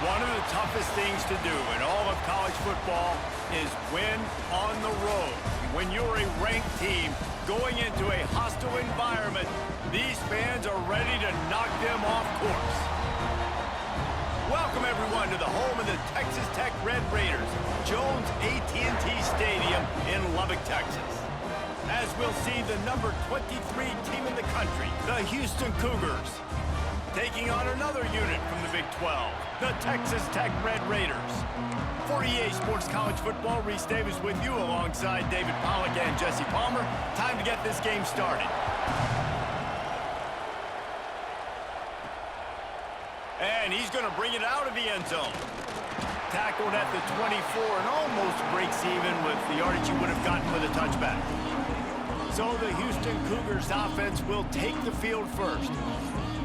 One of the toughest things to do in all of college football is win on the road. When you're a ranked team going into a hostile environment, these fans are ready to knock them off course. Welcome, everyone, to the home of the Texas Tech Red Raiders, Jones AT&T Stadium in Lubbock, Texas. As we'll see the number 23 team in the country, the Houston Cougars, taking on another unit from the Big 12, the Texas Tech Red Raiders. For EA Sports College Football, Reese Davis with you alongside David Pollack and Jesse Palmer. Time to get this game started. And he's going to bring it out of the end zone. Tackled at the 24 and almost breaks even with the yardage he would have gotten with a touchback. So the Houston Cougars offense will take the field first.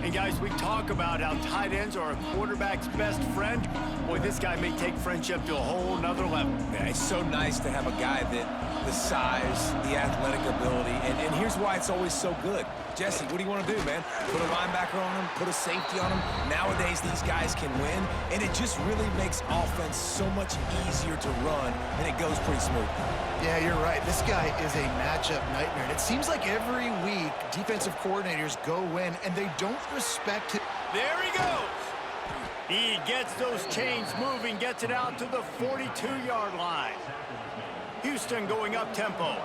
And guys, we talk about how tight ends are a quarterback's best friend. Boy, this guy may take friendship to a whole nother level. Yeah, it's so nice to have a guy that the size, the athletic ability, and here's why it's always so good. Jesse, what do you want to do, man? Put a linebacker on him, put a safety on him. Nowadays, these guys can win, and it just really makes offense so much easier to run, and it goes pretty smooth. Yeah, you're right. This guy is a matchup nightmare. And it seems like every week, defensive coordinators go in, and they don't respect him. There he goes. He gets those chains moving, gets it out to the 42-yard line. Houston going up tempo.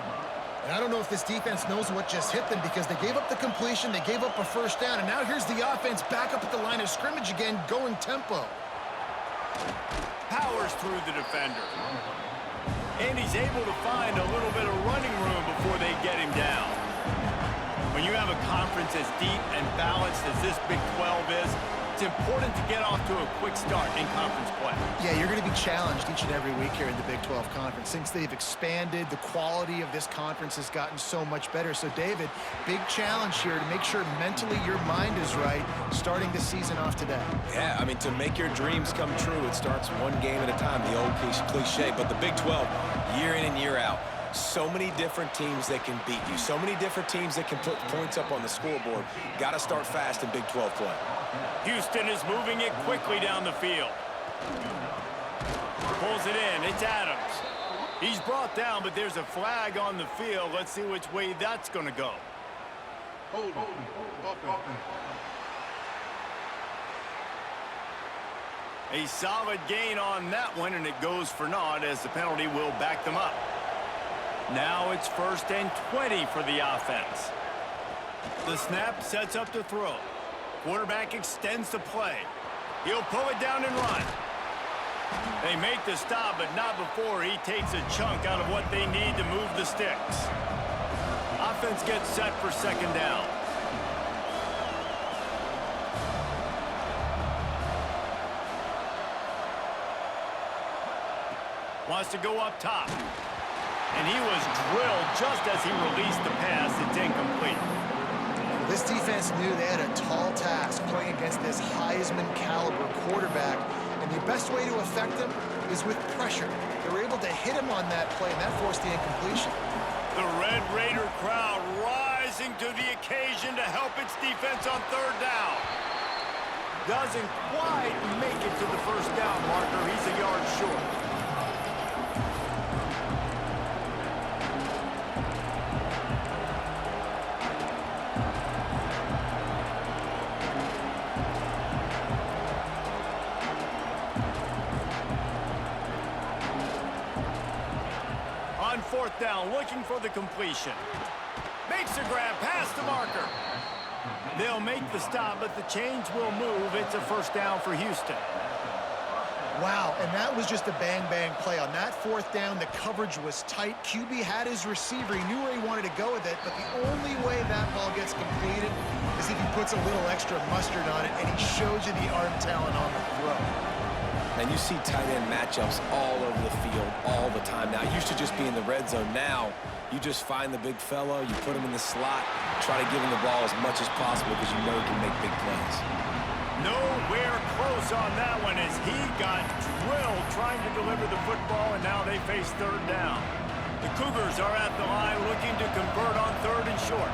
And I don't know if this defense knows what just hit them because they gave up the completion, they gave up a first down, and now here's the offense back up at the line of scrimmage again, going tempo. Powers through the defender. And he's able to find a little bit of running room before they get him down. When you have a conference as deep and balanced as this Big 12 is, it's important to get off to a quick start in conference play. Yeah, you're going to be challenged each and every week here in the Big 12 Conference. Since they've expanded, the quality of this conference has gotten so much better. So, David, big challenge here to make sure mentally your mind is right starting the season off today. Yeah, I mean, to make your dreams come true, it starts one game at a time, the old cliche. But the Big 12, year in and year out, so many different teams that can beat you, so many different teams that can put points up on the scoreboard. Got to start fast in Big 12 play. Houston is moving it quickly down the field. Pulls it in. It's Adams. He's brought down, but there's a flag on the field. Let's see which way that's going to go. A solid gain on that one, and it goes for naught as the penalty will back them up. Now it's 1st and 20 for the offense. The snap sets up the throw. Quarterback extends the play. He'll pull it down and run. They make the stop, but not before he takes a chunk out of what they need to move the sticks. Offense gets set for 2nd down. Wants to go up top. And he was drilled just as he released the pass. It's incomplete. This defense knew they had a tall task playing against this Heisman-caliber quarterback, and the best way to affect him is with pressure. They were able to hit him on that play, and that forced the incompletion. The Red Raider crowd rising to the occasion to help its defense on 3rd down. Doesn't quite make it to the 1st down marker. He's a yard short. On 4th down, looking for the completion. Makes a grab past the marker. They'll make the stop, but the chains will move. It's a 1st down for Houston. Wow, and that was just a bang-bang play. On that 4th down, the coverage was tight. QB had his receiver. He knew where he wanted to go with it, but the only way that ball gets completed is if he puts a little extra mustard on it, and he shows you the arm talent on the throw. And you see tight end matchups all over the field all the time now. It used to just be in the red zone. Now you just find the big fellow, you put him in the slot, try to give him the ball as much as possible because you know he can make big plays. Nowhere close on that one as he got drilled trying to deliver the football, and now they face 3rd down. The Cougars are at the line looking to convert on 3rd and short.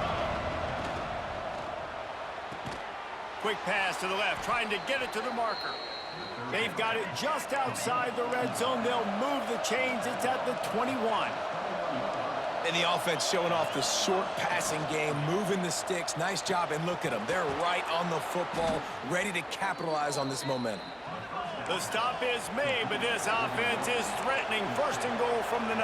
Quick pass to the left, trying to get it to the marker. They've got it just outside the red zone. They'll move the chains. It's at the 21. And the offense showing off the short passing game, moving the sticks. Nice job, and look at them. They're right on the football, ready to capitalize on this momentum. The stop is made, but this offense is threatening. First and goal from the 9.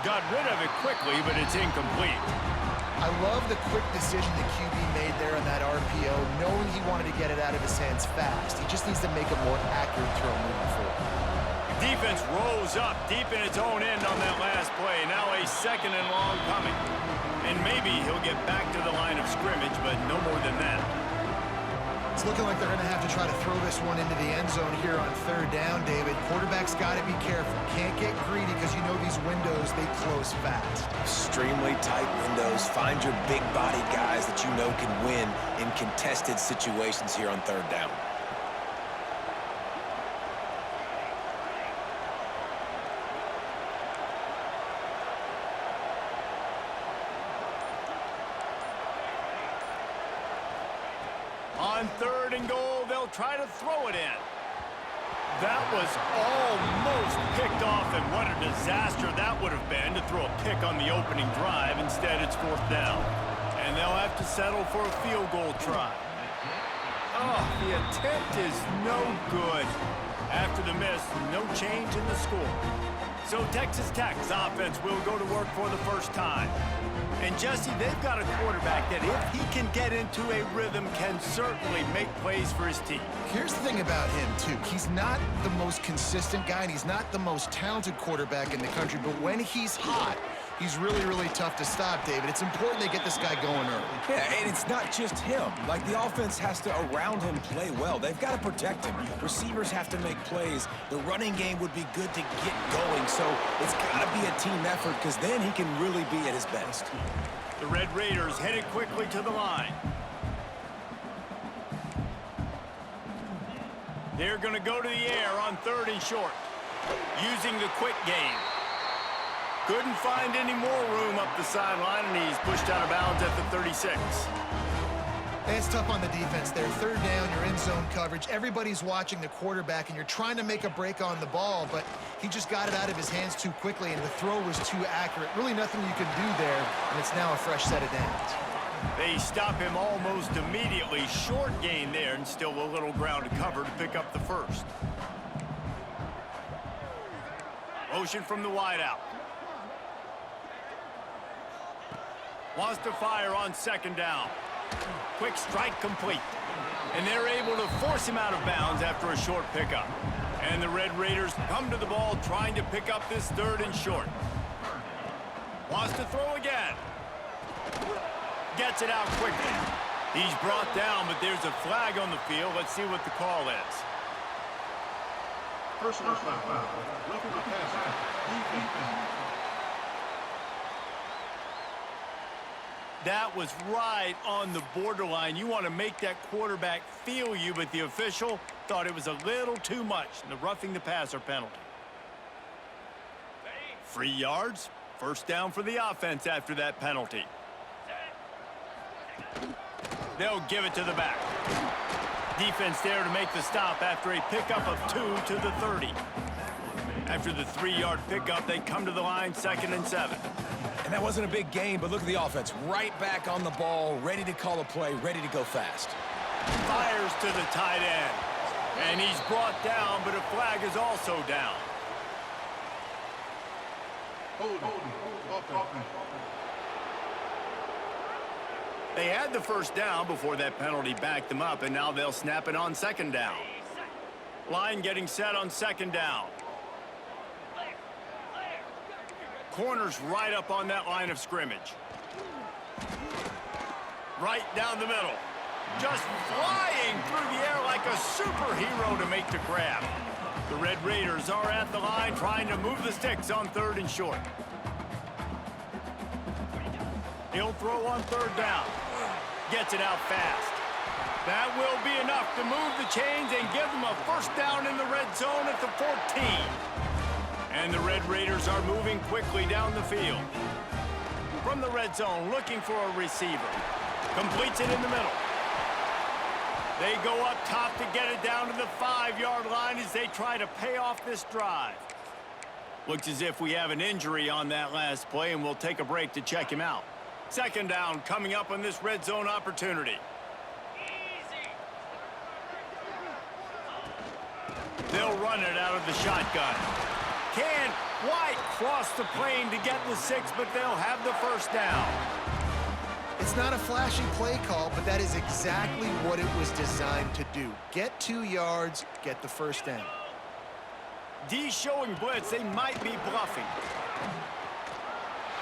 Got rid of it quickly, but it's incomplete. I love the quick decision the QB made there on that RPO, knowing he wanted to get it out of his hands fast. He just needs to make a more accurate throw moving forward. Defense rolls up deep in its own end on that last play. Now a second and long coming. And maybe he'll get back to the line of scrimmage, but no more than that. It's looking like they're going to have to try to throw this one into the end zone here on third down, David. Quarterback's got to be careful. Can't get greedy because you know these windows, they close fast. Extremely tight windows. Find your big body guys that you know can win in contested situations here on third down. On third and goal, they'll try to throw it in. That was almost picked off, and what a disaster that would have been to throw a pick on the opening drive. Instead, it's fourth down. And they'll have to settle for a field goal try. Oh, the attempt is no good. After the miss, no change in the score. So Texas Tech's offense will go to work for the first time. And Jesse, they've got a quarterback that if he can get into a rhythm, can certainly make plays for his team. Here's the thing about him, too. He's not the most consistent guy, and he's not the most talented quarterback in the country, but when he's hot, he's really, really tough to stop, David. It's important they get this guy going early. Yeah, and it's not just him. Like, the offense has to, around him, play well. They've got to protect him. Receivers have to make plays. The running game would be good to get going, so it's got to be a team effort because then he can really be at his best. The Red Raiders headed quickly to the line. They're going to go to the air on third and short, using the quick game. Couldn't find any more room up the sideline, and he's pushed out of bounds at the 36. It's tough on the defense there. Third down, you're in zone coverage. Everybody's watching the quarterback, and you're trying to make a break on the ball, but he just got it out of his hands too quickly, and the throw was too accurate. Really nothing you can do there, and it's now a fresh set of downs. They stop him almost immediately. Short gain there, and still a little ground to cover to pick up the first. Motion from the wideout. Wants to fire on second down. Quick strike complete. And they're able to force him out of bounds after a short pickup. And the Red Raiders come to the ball trying to pick up this third and short. Wants to throw again. Gets it out quickly. He's brought down, but there's a flag on the field. Let's see what the call is. Personal foul. Roughing the passer. That was right on the borderline. You want to make that quarterback feel you, but the official thought it was a little too much. The roughing the passer penalty. 3 yards. First down for the offense after that penalty. They'll give it to the back. Defense there to make the stop after a pickup of 2 to the 30. After the 3-yard pickup, they come to the line, 2nd and 7. And that wasn't a big gain, but look at the offense. Right back on the ball, ready to call a play, ready to go fast. Fires to the tight end. And he's brought down, but a flag is also down. They had the first down before that penalty backed them up, and now they'll snap it on second down. Line getting set on second down. Corners right up on that line of scrimmage. Right down the middle. Just flying through the air like a superhero to make the grab. The Red Raiders are at the line trying to move the sticks on third and short. He'll throw on third down. Gets it out fast. That will be enough to move the chains and give them a first down in the red zone at the 14. And the Red Raiders are moving quickly down the field. from the red zone, looking for a receiver. Completes it in the middle. They go up top to get it down to the 5-yard line as they try to pay off this drive. Looks as if we have an injury on that last play, and we'll take a break to check him out. Second down coming up on this red zone opportunity. They'll run it out of the shotgun. Can't quite cross the plane to get the 6, but they'll have the first down. It's not a flashy play call, but that is exactly what it was designed to do. Get 2 yards, get the first down. D showing blitz, they might be bluffing.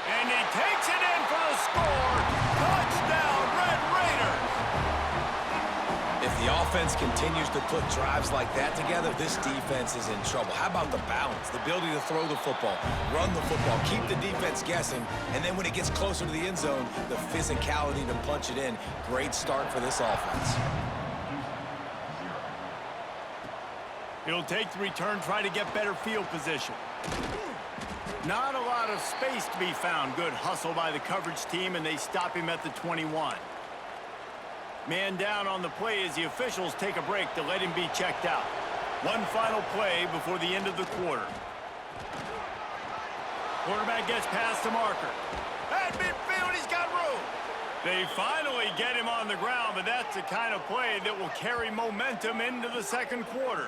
And he takes it in for the score. Touchdown, Red Raiders! If the offense continues to put drives like that together, this defense is in trouble. How about the balance, the ability to throw the football, run the football, keep the defense guessing, and then when it gets closer to the end zone, the physicality to punch it in. Great start for this offense. He'll take the return, try to get better field position. Not a lot of space to be found. Good hustle by the coverage team, and they stop him at the 21. Man down on the play as the officials take a break to let him be checked out. One final play before the end of the quarter. Quarterback gets past the marker. At midfield, he's got room. They finally get him on the ground, but that's the kind of play that will carry momentum into the second quarter.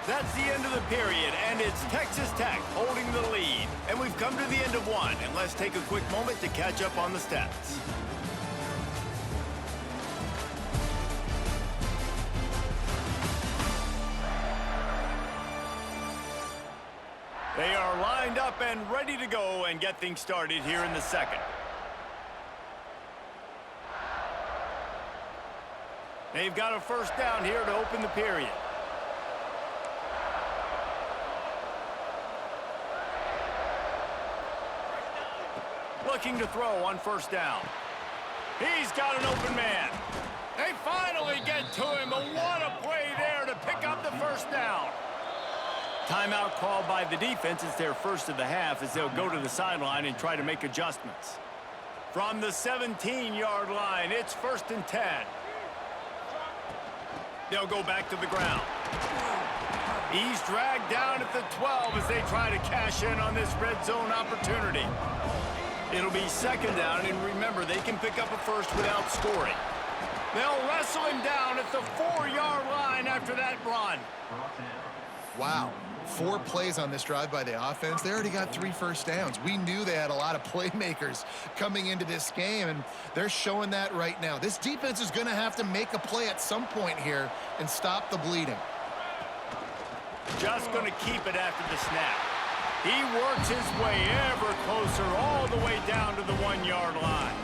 That's the end of the period, and it's Texas Tech holding the lead. And we've come to the end of one, and let's take a quick moment to catch up on the stats. They are lined up and ready to go and get things started here in the second. They've got a first down here to open the period. Looking to throw on first down. He's got an open man. They finally get to him, but what a play there to pick up the first down. Timeout called by the defense. It's their first of the half as they'll go to the sideline and try to make adjustments. From the 17-yard line, it's 1st and 10. They'll go back to the ground. He's dragged down at the 12 as they try to cash in on this red zone opportunity. It'll be second down, and remember, they can pick up a first without scoring. They'll wrestle him down at the 4-yard line after that run. Wow. 4 plays on this drive by the offense. They already got 3 first downs. We knew they had a lot of playmakers coming into this game, and they're showing that right now. This defense is going to have to make a play at some point here and stop the bleeding. Just going to keep it after the snap. He works his way ever closer all the way down to the 1-yard line.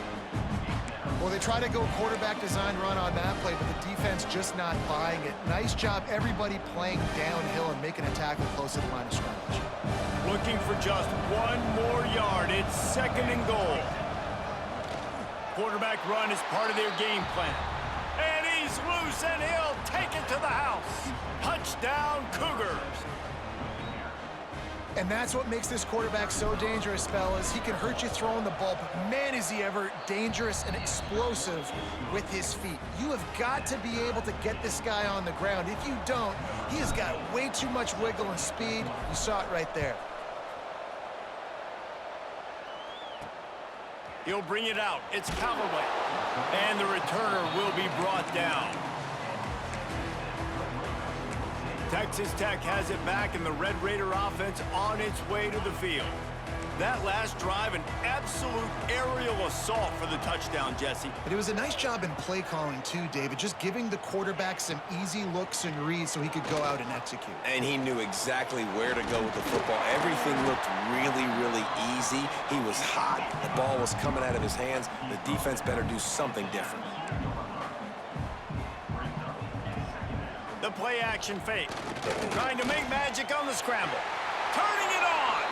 Well, they try to go quarterback design run on that play, but the defense just not buying it. Nice job, everybody playing downhill and making a tackle close to the line of scrimmage. Looking for just 1 more yard. It's 2nd and goal. Quarterback run is part of their game plan. And he's loose, and he'll take it to the house. Touchdown, Cougars. And that's what makes this quarterback so dangerous, fellas. He can hurt you throwing the ball, but man, is he ever dangerous and explosive with his feet. You have got to be able to get this guy on the ground. If you don't, he has got way too much wiggle and speed. You saw it right there. He'll bring it out. It's Callaway. And the returner will be brought down. Texas Tech has it back, and the Red Raider offense on its way to the field. That last drive, an absolute aerial assault for the touchdown, Jesse. But it was a nice job in play calling too, David, just giving the quarterback some easy looks and reads so he could go out and execute. And he knew exactly where to go with the football. Everything looked really, really easy. He was hot. The ball was coming out of his hands. The defense better do something different. The play action fake. Trying to make magic on the scramble. Turning it on.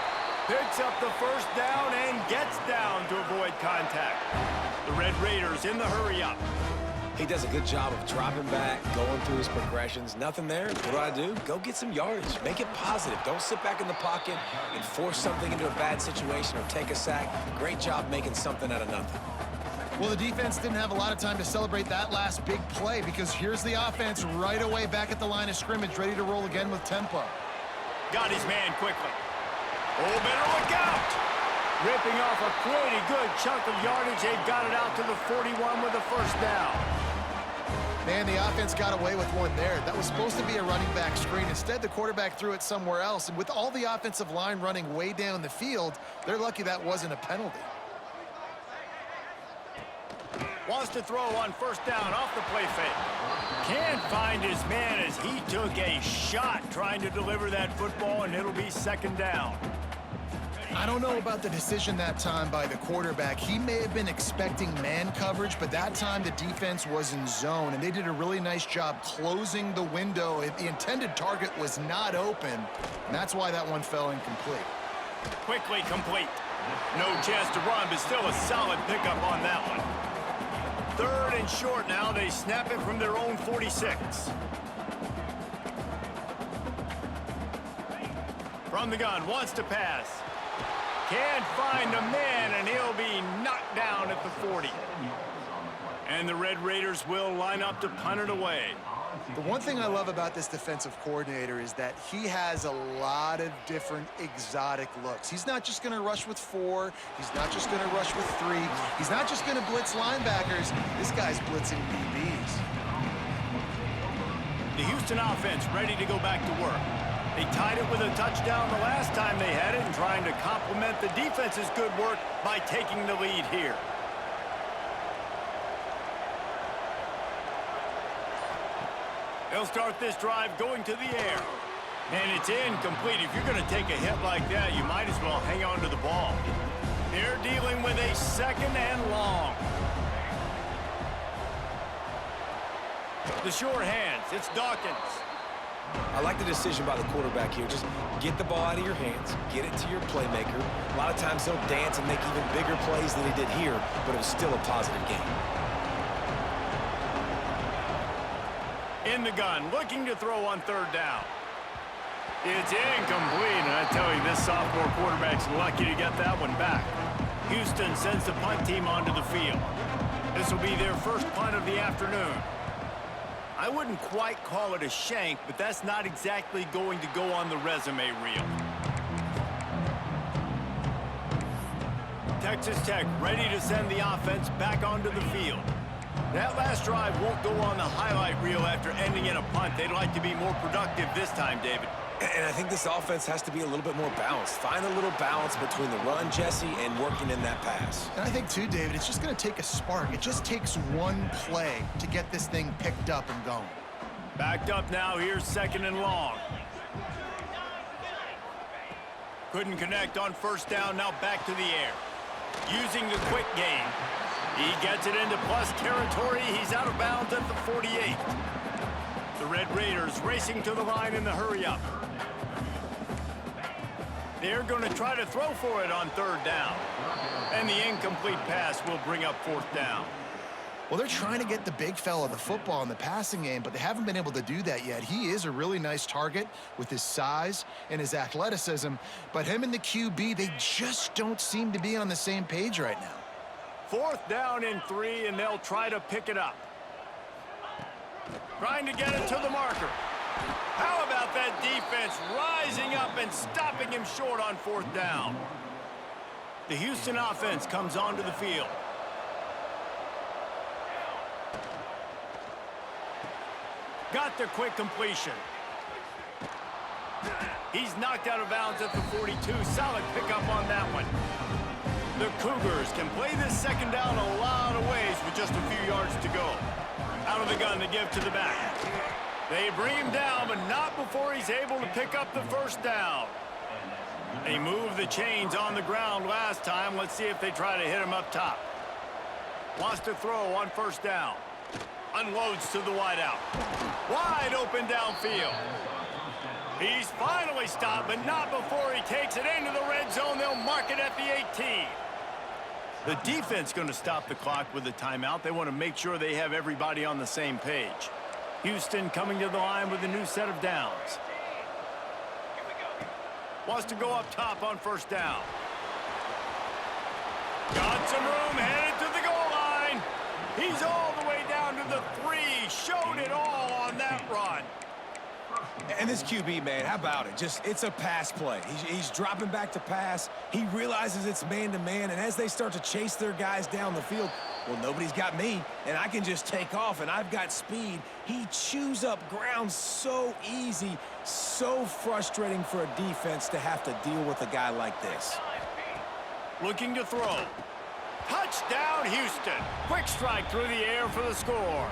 Picks up the first down and gets down to avoid contact. The Red Raiders in the hurry up. He does a good job of dropping back, going through his progressions. Nothing there. What do? Go get some yardage. Make it positive. Don't sit back in the pocket and force something into a bad situation or take a sack. Great job making something out of nothing. Well, the defense didn't have a lot of time to celebrate that last big play because here's the offense right away back at the line of scrimmage, ready to roll again with tempo. Got his man quickly. Oh, better look out! Ripping off a pretty good chunk of yardage. They've got it out to the 41 with a first down. Man, the offense got away with one there. That was supposed to be a running back screen. Instead, the quarterback threw it somewhere else. And with all the offensive line running way down the field, they're lucky that wasn't a penalty. Wants to throw on first down off the play fake. Can't find his man as he took a shot trying to deliver that football, and it'll be second down. I don't know about the decision that time by the quarterback. He may have been expecting man coverage, but that time the defense was in zone, and they did a really nice job closing the window. The intended target was not open, and that's why that one fell incomplete. Quickly complete. No chance to run, but still a solid pickup on that one. Third and short now. They snap it from their own 46. From the gun, wants to pass. Can't find a man, and he'll be knocked down at the 40. And the Red Raiders will line up to punt it away. The one thing I love about this defensive coordinator is that he has a lot of different exotic looks. He's not just going to rush with 4. He's not just going to rush with 3. He's not just going to blitz linebackers. This guy's blitzing DBs. The Houston offense ready to go back to work. They tied it with a touchdown the last time they had it and trying to complement the defense's good work by taking the lead here. They'll start this drive going to the air. And it's incomplete. If you're going to take a hit like that, you might as well hang on to the ball. They're dealing with a second and long. The short hands. It's Dawkins. I like the decision by the quarterback here. Just get the ball out of your hands, get it to your playmaker. A lot of times they'll dance and make even bigger plays than he did here, but it was still a positive game. In the gun, looking to throw on third down. It's incomplete, and I tell you, this sophomore quarterback's lucky to get that one back. Houston sends the punt team onto the field. This will be their first punt of the afternoon. I wouldn't quite call it a shank, but that's not exactly going to go on the resume reel. Texas Tech ready to send the offense back onto the field. That last drive won't go on the highlight reel after ending in a punt. They'd like to be more productive this time, David. And I think this offense has to be a little bit more balanced. Find a little balance between the run, Jesse, and working in that pass. And I think, too, David, it's just going to take a spark. It just takes one play to get this thing picked up and going. Backed up now. Here's second and long. Couldn't connect on first down. Now back to the air. Using the quick game. He gets it into plus territory. He's out of bounds at the 48. The Red Raiders racing to the line in the hurry-up. They're going to try to throw for it on third down. And the incomplete pass will bring up fourth down. Well, they're trying to get the big fella the football in the passing game, but they haven't been able to do that yet. He is a really nice target with his size and his athleticism, but him and the QB, they just don't seem to be on the same page right now. Fourth down and 3, and they'll try to pick it up. Trying to get it to the marker. How about that defense rising up and stopping him short on fourth down? The Houston offense comes onto the field. Got the quick completion. He's knocked out of bounds at the 42. Solid pickup on that one. The Cougars can play this second down a lot of ways with just a few yards to go. Out of the gun to give to the back. They bring him down, but not before he's able to pick up the first down. They moved the chains on the ground last time. Let's see if they try to hit him up top. Wants to throw on first down. Unloads to the wideout. Wide open downfield. He's finally stopped, but not before he takes it into the red zone. They'll mark it at the 18. The defense going to stop the clock with a timeout. They want to make sure they have everybody on the same page. Houston coming to the line with a new set of downs. Wants to go up top on first down. Got some room, headed to the goal line. He's all the way down to the 3. Showed it all on that run. And this QB, man, how about it? It's a pass play. He's dropping back to pass. He realizes it's man-to-man, and as they start to chase their guys down the field, well, nobody's got me, and I can just take off, and I've got speed. He chews up ground so easy, so frustrating for a defense to have to deal with a guy like this. Looking to throw. Touchdown, Houston. Quick strike through the air for the score.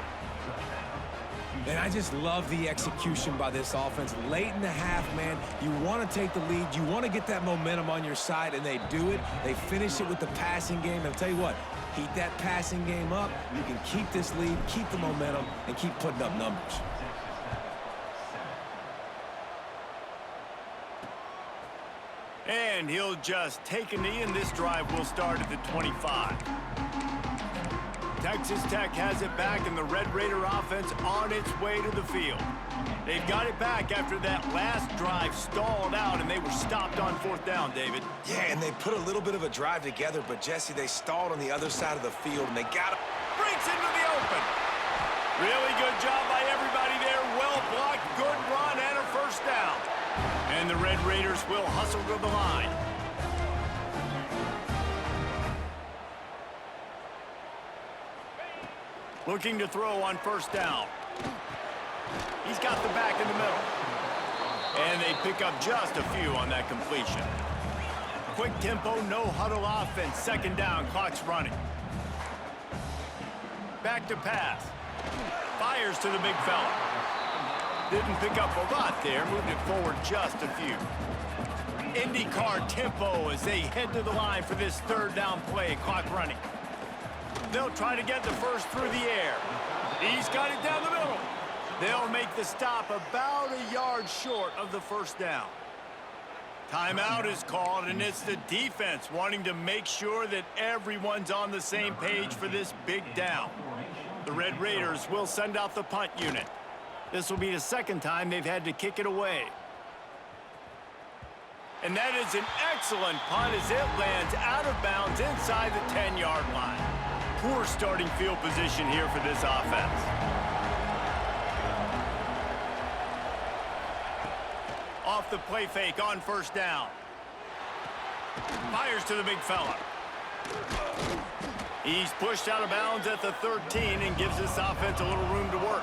And I just love the execution by this offense. Late in the half, man, you want to take the lead. You want to get that momentum on your side, and they do it. They finish it with the passing game. And I'll tell you what, keep that passing game up. You can keep this lead, keep the momentum, and keep putting up numbers. And he'll just take a knee, and this drive will start at the 25. Texas Tech has it back, and the Red Raider offense on its way to the field. They've got it back after that last drive stalled out, and they were stopped on fourth down, David. Yeah, and they put a little bit of a drive together, but, Jesse, they stalled on the other side of the field, and they got it. Breaks into the open. Really good job by everybody there. Well blocked, good run, and a first down. And the Red Raiders will hustle to the line. Looking to throw on first down. He's got the back in the middle. And they pick up just a few on that completion. Quick tempo, no huddle offense. Second down, clock's running. Back to pass. Fires to the big fella. Didn't pick up a lot there. Moved it forward just a few. IndyCar tempo as they head to the line for this third down play. Clock running. They'll try to get the first through the air. He's got it down the middle. They'll make the stop about a yard short of the first down. Timeout is called, and it's the defense wanting to make sure that everyone's on the same page for this big down. The Red Raiders will send out the punt unit. This will be the second time they've had to kick it away. And that is an excellent punt as it lands out of bounds inside the 10-yard line. Poor starting field position here for this offense. Off the play fake on first down. Fires to the big fella. He's pushed out of bounds at the 13 and gives this offense a little room to work.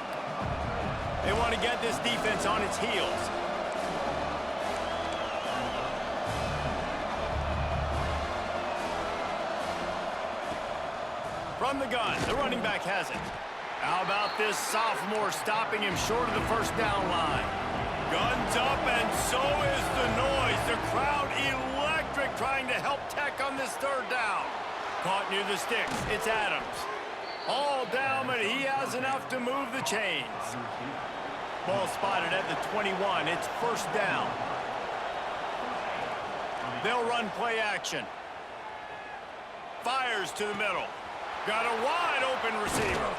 They want to get this defense on its heels. From the gun, the running back has it. How about this sophomore stopping him short of the first down line? Guns up, and so is the noise. The crowd electric trying to help Tech on this third down. Caught near the sticks. It's Adams. All down, but he has enough to move the chains. Ball spotted at the 21. It's first down. They'll run play action. Fires to the middle. Got a wide open receiver.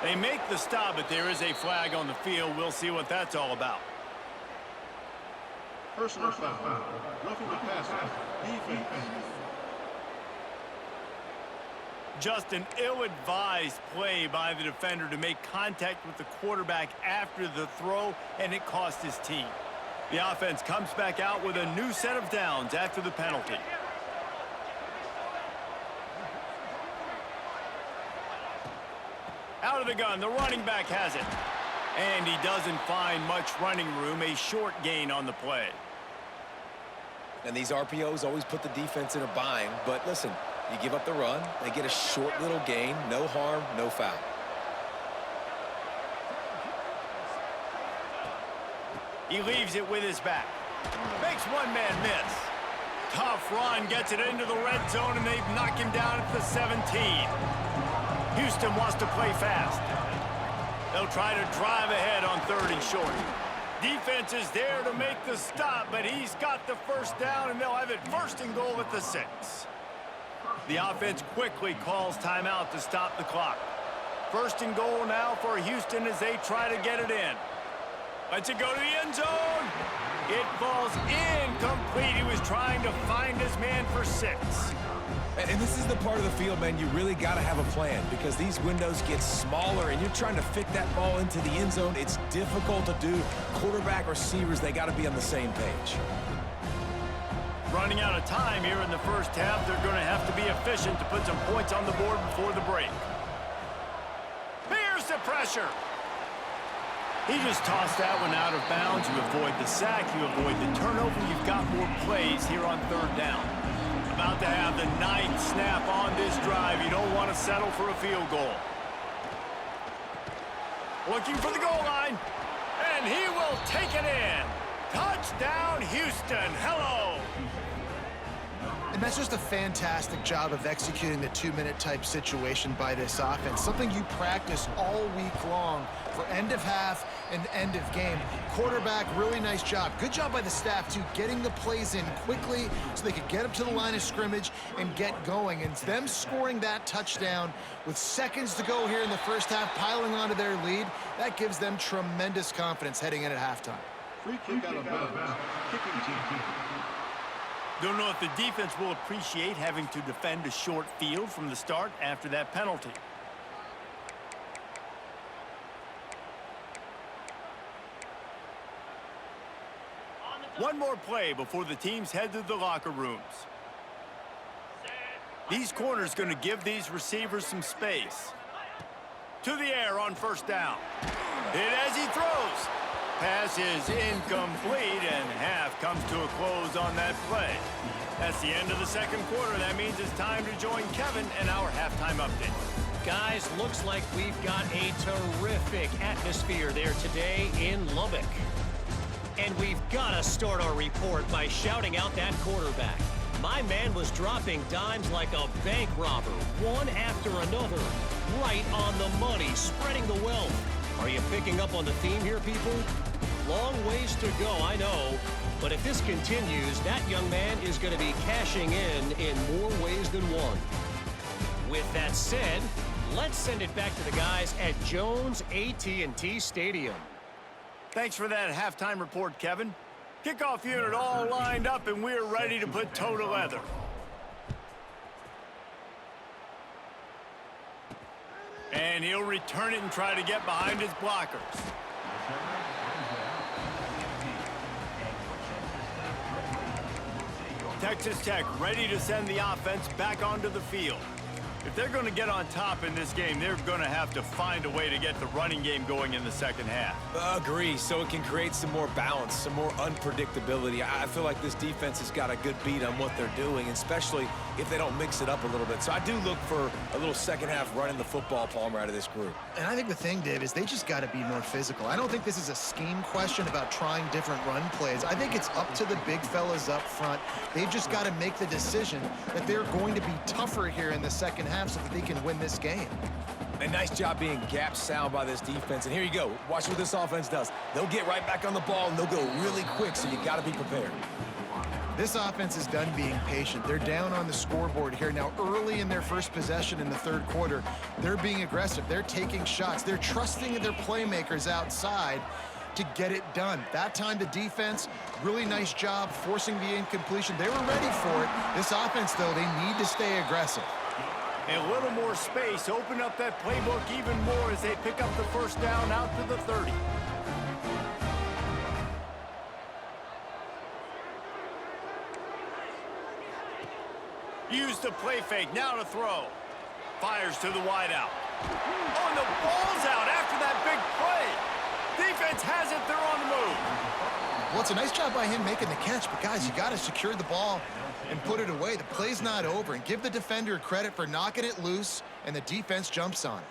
They make the stop, but there is a flag on the field. We'll see what that's all about. Personal foul. Roughing the passer. Defense. Just an ill-advised play by the defender to make contact with the quarterback after the throw, and it cost his team. The offense comes back out with a new set of downs after the penalty. Out of the gun, the running back has it. And he doesn't find much running room, a short gain on the play. And these RPOs always put the defense in a bind, but listen, you give up the run, they get a short little gain, no harm, no foul. He leaves it with his back. Makes one man miss. Tough run, gets it into the red zone, and they knock him down at the 17. Houston wants to play fast. They'll try to drive ahead on third and short. Defense is there to make the stop, but he's got the first down, and they'll have it first and goal at the 6. The offense quickly calls timeout to stop the clock. First and goal now for Houston as they try to get it in. Lets it go to the end zone. It falls incomplete. He was trying to find his man for 6. And this is the part of the field, man, you really got to have a plan because these windows get smaller and you're trying to fit that ball into the end zone. It's difficult to do. Quarterback, receivers, they got to be on the same page. Running out of time here in the first half. They're going to have to be efficient to put some points on the board before the break. Here's the pressure. He just tossed that one out of bounds. You avoid the sack, you avoid the turnover. You've got more plays here on 3rd down. About to have the 9th snap on this drive. You don't want to settle for a field goal. Looking for the goal line, and he will take it in. Touchdown, Houston. Hello. And that's just a fantastic job of executing the 2-minute type situation by this offense. Something you practice all week long for end of half and end of game. Quarterback, really nice job. Good job by the staff, too, getting the plays in quickly so they could get up to the line of scrimmage and get going. And them scoring that touchdown with seconds to go here in the first half, piling onto their lead, that gives them tremendous confidence heading in at halftime. Free kick out of bounds. Kicking team. Don't know if the defense will appreciate having to defend a short field from the start after that penalty. One more play before the teams head to the locker rooms. These corners going to give these receivers some space. To the air on 1st down. Hit as he throws. Pass is incomplete, and half comes to a close on that play. That's the end of the 2nd quarter. That means it's time to join Kevin and our halftime update. Guys, looks like we've got a terrific atmosphere there today in Lubbock. And we've got to start our report by shouting out that quarterback. My man was dropping dimes like a bank robber, one after another, right on the money, spreading the wealth. Are you picking up on the theme here, people? Long ways to go, I know. But if this continues, that young man is going to be cashing in more ways than one. With that said, let's send it back to the guys at Jones AT&T Stadium. Thanks for that halftime report, Kevin. Kickoff unit all lined up, and we're ready to put toe to leather. And he'll return it and try to get behind his blockers. Texas Tech ready to send the offense back onto the field. If they're going to get on top in this game, they're going to have to find a way to get the running game going in the 2nd half. Agree, so it can create some more balance, some more unpredictability. I feel like this defense has got a good beat on what they're doing, especially if they don't mix it up a little bit. So I do look for a little 2nd half running the football, Palmer, out of this group. And I think the thing, Dave, is they just got to be more physical. I don't think this is a scheme question about trying different run plays. I think it's up to the big fellas up front. They've just got to make the decision that they're going to be tougher here in the 2nd half so that they can win this game. A nice job being gap sound by this defense. And here you go. Watch what this offense does. They'll get right back on the ball, and they'll go really quick, so you got to be prepared. This offense is done being patient. They're down on the scoreboard here. Now, early in their first possession in the 3rd quarter, they're being aggressive. They're taking shots. They're trusting their playmakers outside to get it done. That time, the defense, really nice job forcing the incompletion. They were ready for it. This offense, though, they need to stay aggressive. A little more space, open up that playbook even more as they pick up the 1st down out to the 30. Use the play fake, now to throw. Fires to the wideout. Oh, and the ball's out after that big play. Defense has it, they're on the move. Well, it's a nice job by him making the catch, but guys, you got to secure the ball and put it away. The play's not over, and give the defender credit for knocking it loose, and the defense jumps on it.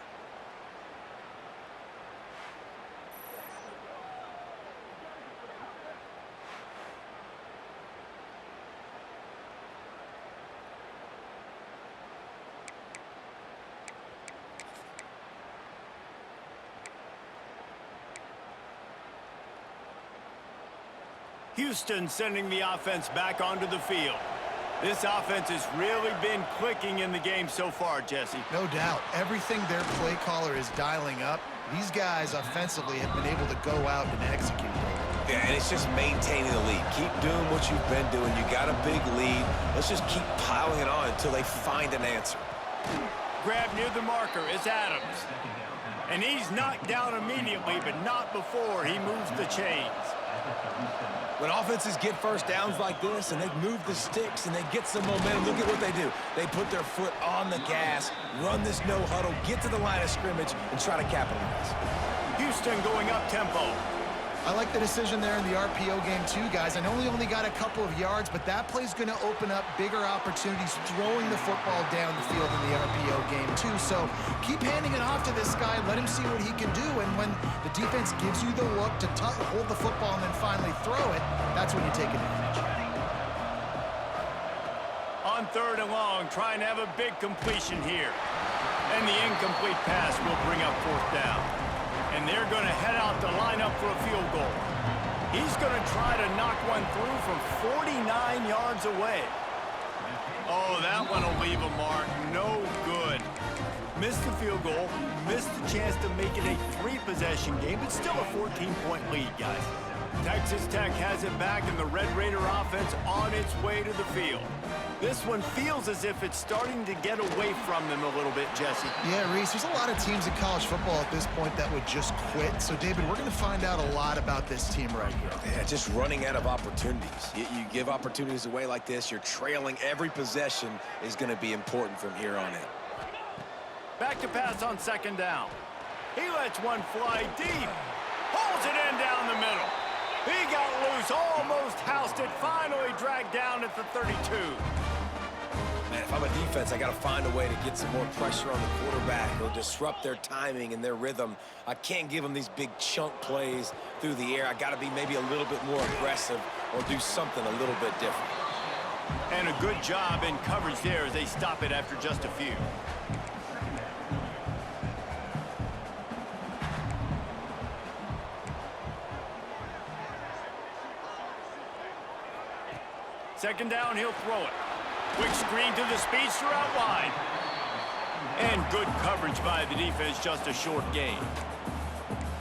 Houston sending the offense back onto the field. This offense has really been clicking in the game so far, Jesse. No doubt. Everything their play caller is dialing up, these guys offensively have been able to go out and execute. Yeah, and it's just maintaining the lead. Keep doing what you've been doing. You got a big lead. Let's just keep piling it on until they find an answer. Grab near the marker is Adams. And he's knocked down immediately, but not before he moves the chains. When offenses get first downs like this and they move the sticks and they get some momentum, look at what they do. They put their foot on the gas, run this no huddle, get to the line of scrimmage, and try to capitalize. Houston going up tempo. I like the decision there in the RPO game too, guys. I know he only got a couple of yards, but that play's going to open up bigger opportunities throwing the football down the field in the RPO game too. So keep handing it off to this guy. Let him see what he can do. And when the defense gives you the look to hold the football and then finally throw it, that's when you take advantage. On 3rd and long, trying to have a big completion here. And the incomplete pass will bring up 4th down. And they're going to head out to line up for a field goal. He's going to try to knock one through from 49 yards away. Oh, that one will leave a mark. No good. Missed the field goal, missed the chance to make it a 3-possession game, but still a 14-point lead, guys. Texas Tech has it back, and the Red Raider offense on its way to the field. This one feels as if it's starting to get away from them a little bit, Jesse. Yeah, Reese, there's a lot of teams in college football at this point that would just quit. So, David, we're going to find out a lot about this team right here. Yeah, just running out of opportunities. You give opportunities away like this, you're trailing. Every possession is going to be important from here on in. Back to pass on 2nd down. He lets one fly deep. Pulls it in down the middle. He got loose, almost housed it, finally dragged down at the 32. Man, if I'm a defense, I got to find a way to get some more pressure on the quarterback or disrupt their timing and their rhythm. I can't give them these big chunk plays through the air. I got to be maybe a little bit more aggressive or do something a little bit different. And a good job in coverage there as they stop it after just a few. Second down, he'll throw it. Quick screen to the speedster out wide. And good coverage by the defense, just a short gain.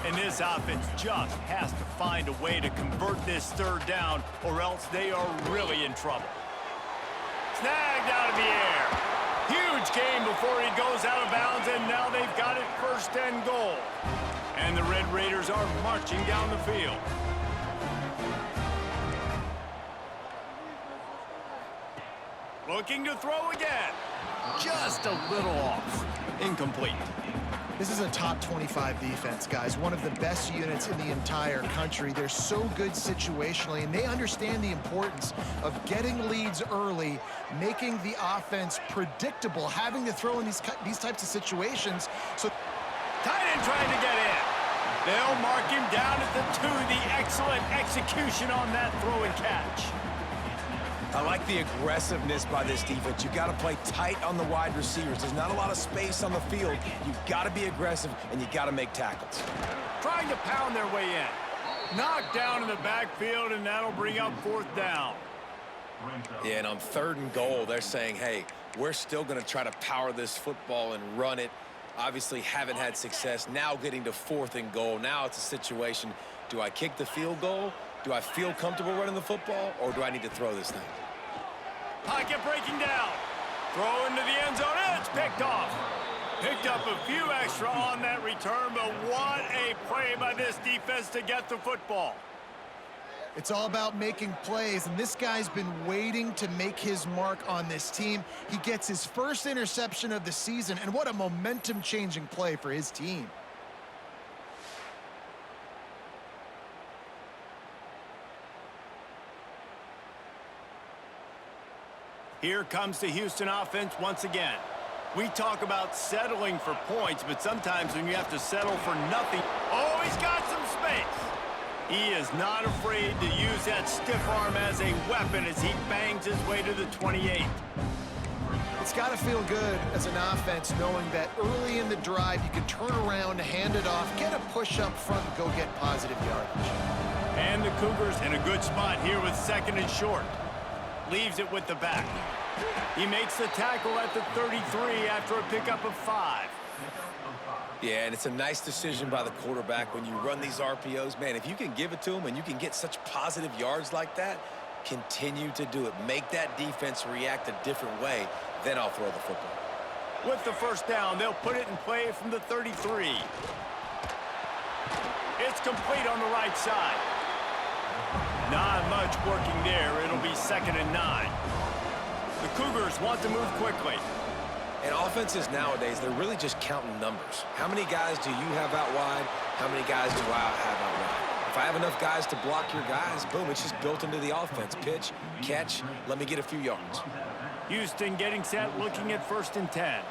And this offense just has to find a way to convert this 3rd down, or else they are really in trouble. Snagged out of the air. Huge gain before he goes out of bounds, and now they've got it 1st and goal. And the Red Raiders are marching down the field. Looking to throw again. Just a little off. Incomplete. This is a top 25 defense, guys. One of the best units in the entire country. They're so good situationally, and they understand the importance of getting leads early, making the offense predictable, having to throw in these types of situations. So, tight end trying to get in. They'll mark him down at the 2. The excellent execution on that throw and catch. I like the aggressiveness by this defense. You got to play tight on the wide receivers. There's not a lot of space on the field. You've got to be aggressive, and you got to make tackles. Trying to pound their way in. Knocked down in the backfield, and that'll bring up 4th down. Yeah, and on 3rd and goal, they're saying, hey, we're still going to try to power this football and run it. Obviously haven't had success. Now getting to 4th and goal. Now it's a situation, do I kick the field goal? Do I feel comfortable running the football, or do I need to throw this thing? Pocket breaking down. Throw into the end zone. It's picked off. Picked up a few extra on that return, but what a play by this defense to get the football. it's all about making plays, and this guy's been waiting to make his mark on this team. He gets his first interception of the season, and what a momentum-changing play for his team. Here comes the Houston offense once again. We talk about settling for points, but sometimes when you have to settle for nothing, oh, he's got some space. He is not afraid to use that stiff arm as a weapon as he bangs his way to the 28. It's got to feel good as an offense knowing that early in the drive you can turn around, hand it off, get a push up front, and go get positive yardage. And the Cougars in a good spot here with second and short. Leaves it with the back. He makes the tackle at the 33 after a pickup of 5. Yeah, and it's a nice decision by the quarterback when you run these RPOs. Man, if you can give it to him and you can get such positive yards like that, continue to do it. Make that defense react a different way, then I'll throw the football. With the first down, they'll put it in play from the 33. It's complete on the right side. Not much working there. It'll be 2nd and 9. The Cougars want to move quickly. And offenses nowadays, they're really just counting numbers. How many guys do you have out wide? How many guys do I have out wide? If I have enough guys to block your guys, boom, it's just built into the offense. Pitch, catch, let me get a few yards. Houston getting set, looking at 1st and 10.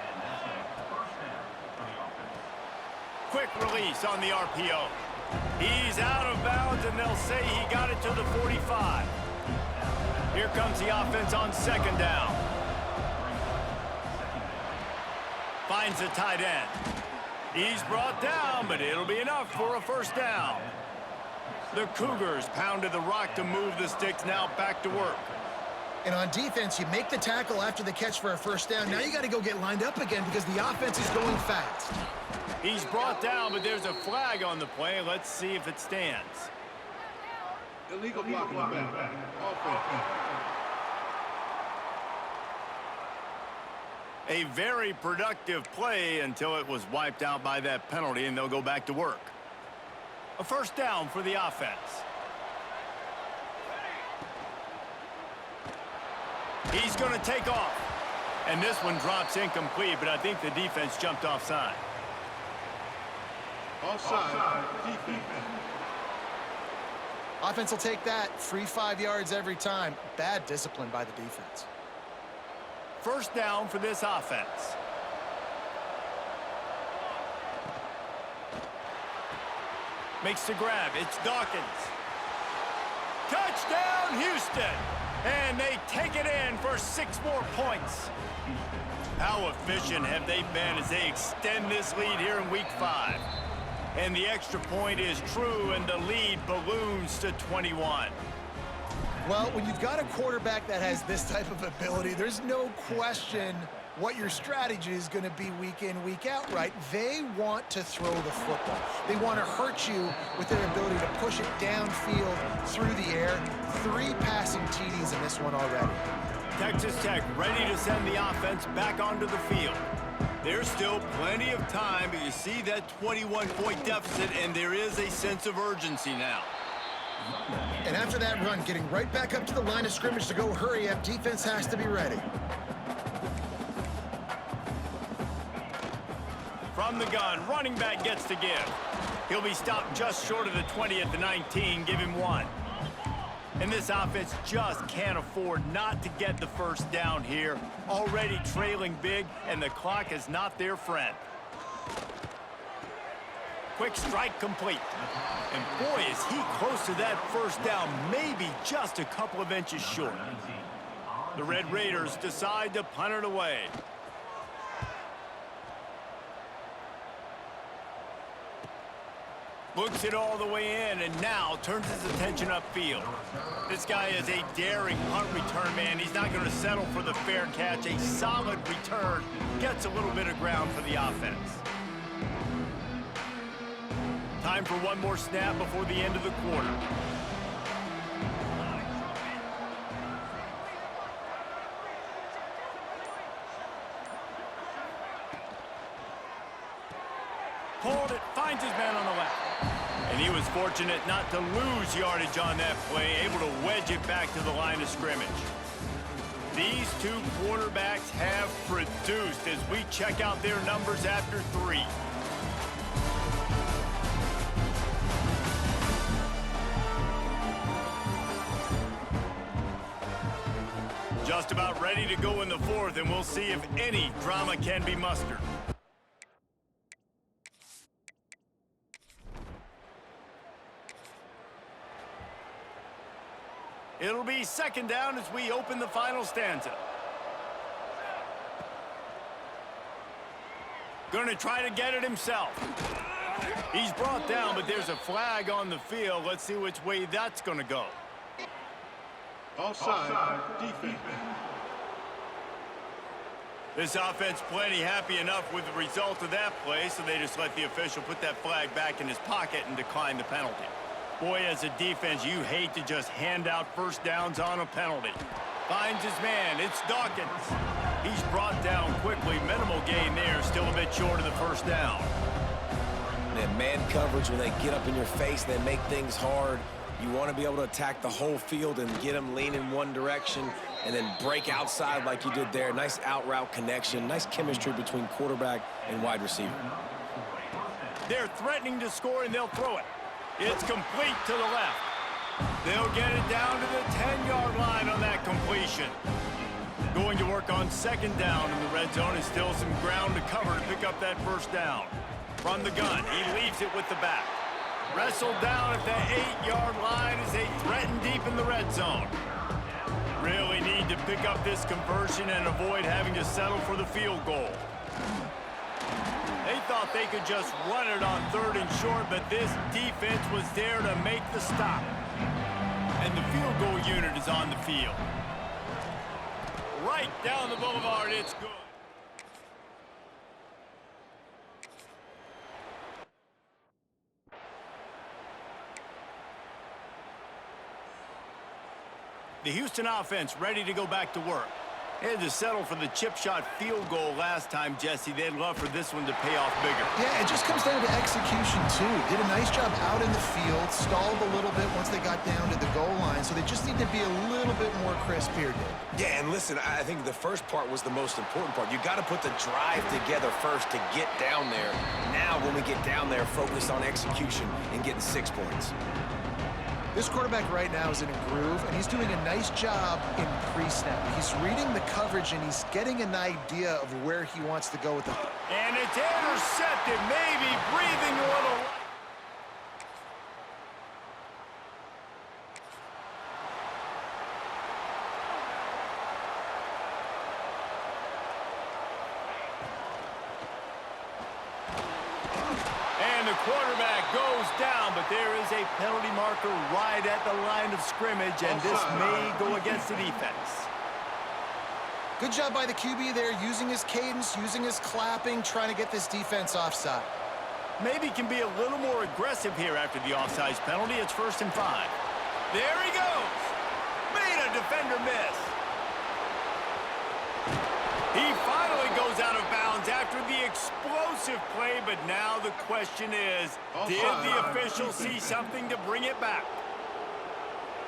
Quick release on the RPO. He's out of bounds, and they'll say he got it to the 45. Here comes the offense on 2nd down. Finds the tight end. He's brought down, but it'll be enough for a 1st down. The Cougars pounded the rock to move the sticks, now back to work. And on defense, you make the tackle after the catch for a 1st down. Now you got to go get lined up again because the offense is going fast. He's brought down, but there's a flag on the play. Let's see if it stands. Illegal blocking back. Offense. A very productive play until it was wiped out by that penalty, and they'll go back to work. A 1st down for the offense. He's going to take off. And this one drops incomplete, but I think the defense jumped offside. Offside. Defense. Offense will take that. Free 5 yards every time. Bad discipline by the defense. 1st down for this offense. Makes the grab. It's Dawkins. Touchdown, Houston! And they take it in for 6 more points. How efficient have they been as they extend this lead here in Week 5? And the extra point is true, and the lead balloons to 21. Well, when you've got a quarterback that has this type of ability, there's no question what your strategy is going to be week in, week out, right? They want to throw the football. They want to hurt you with their ability to push it downfield through the air. 3 passing TDs in this one already. Texas Tech ready to send the offense back onto the field. There's still plenty of time, but you see that 21-point deficit, and there is a sense of urgency now. And after that run, getting right back up to the line of scrimmage to go hurry up, defense has to be ready. From the gun, running back gets to give. He'll be stopped just short of the 20 at the 19, give him 1. And this offense just can't afford not to get the 1st down here. Already trailing big, and the clock is not their friend. Quick strike complete. And boy, is he close to that 1st down, maybe just a couple of inches short. The Red Raiders decide to punt it away. Looks it all the way in, and now turns his attention upfield. This guy is a daring punt return man. He's not going to settle for the fair catch. A solid return. Gets a little bit of ground for the offense. Time for one more snap before the end of the quarter. Pulled it, finds his man on the left. And he was fortunate not to lose yardage on that play, able to wedge it back to the line of scrimmage. These 2 quarterbacks have produced as we check out their numbers after 3. Just about ready to go in the 4th, and we'll see if any drama can be mustered. It'll be 2nd down as we open the final stanza. Going to try to get it himself. He's brought down, but there's a flag on the field. Let's see which way that's going to go. Offside. Defense. This offense plenty happy enough with the result of that play, so they just let the official put that flag back in his pocket and decline the penalty. Boy, as a defense, you hate to just hand out first downs on a penalty. Finds his man. It's Dawkins. He's brought down quickly. Minimal gain there. Still a bit short of the first down. And man coverage, when they get up in your face, they make things hard. You want to be able to attack the whole field and get them leaning one direction and then break outside like you did there. Nice out route connection. Nice chemistry between quarterback and wide receiver. They're threatening to score, and they'll throw it. It's complete to the left. They'll get it down to the 10-yard line on that completion. Going to work on second down in the red zone, and still some ground to cover to pick up that first down. From the gun, he leaves it with the back. Wrestled down at the 8-yard line as they threaten deep in the red zone. Really need to pick up this conversion and avoid having to settle for the field goal. They thought they could just run it on 3rd and short, but this defense was there to make the stop. And the field goal unit is on the field. Right down the boulevard, it's good. The Houston offense ready to go back to work. They had to settle for the chip shot field goal last time, Jesse. They'd love for this one to pay off bigger. Yeah, it just comes down to execution, too. Did a nice job out in the field, stalled a little bit once they got down to the goal line, so they just need to be a little bit more crisp here, Dave. Yeah, and listen, I think the first part was the most important part. You got to put the drive together first to get down there. Now, when we get down there, focus on execution and getting 6 points. This quarterback right now is in a groove, and he's doing a nice job in pre-snap. He's reading the coverage, and he's getting an idea of where he wants to go with it. And it's intercepted, maybe breathing a little. And the quarterback goes down, but there is a penalty marker right at the line of scrimmage, and this may go against the defense. Good job by the QB there, using his cadence, using his clapping, trying to get this defense offside. Maybe can be a little more aggressive here after the offsides penalty. It's 1st and 5. There he goes. Made a defender miss. He finally goes out of bounds after the explosive play, but now the question is, did the officials see something to bring it back?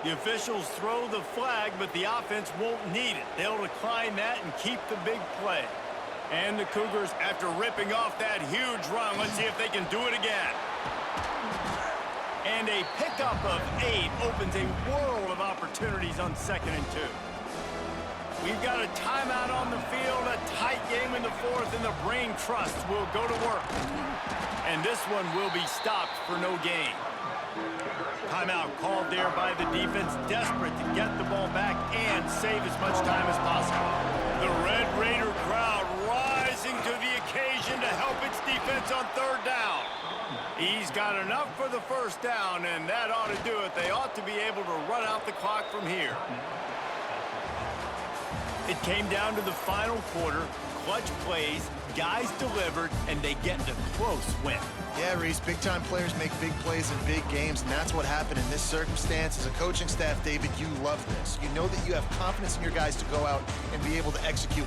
The officials throw the flag, but the offense won't need it. They'll decline that and keep the big play. And the Cougars, after ripping off that huge run, let's see if they can do it again. And a pickup of 8 opens a world of opportunities on 2nd and 2. We've got a timeout on the field, a tight game in the 4th, and the brain trust will go to work. And this one will be stopped for no gain. Timeout called there by the defense, desperate to get the ball back and save as much time as possible. The Red Raider crowd rising to the occasion to help its defense on 3rd down. He's got enough for the first down, and that ought to do it. They ought to be able to run out the clock from here. It came down to the final quarter, clutch plays, guys delivered, and they get a close win. Yeah, Reese, big-time players make big plays in big games, and that's what happened in this circumstance. As a coaching staff, David, you love this. You know that you have confidence in your guys to go out and be able to execute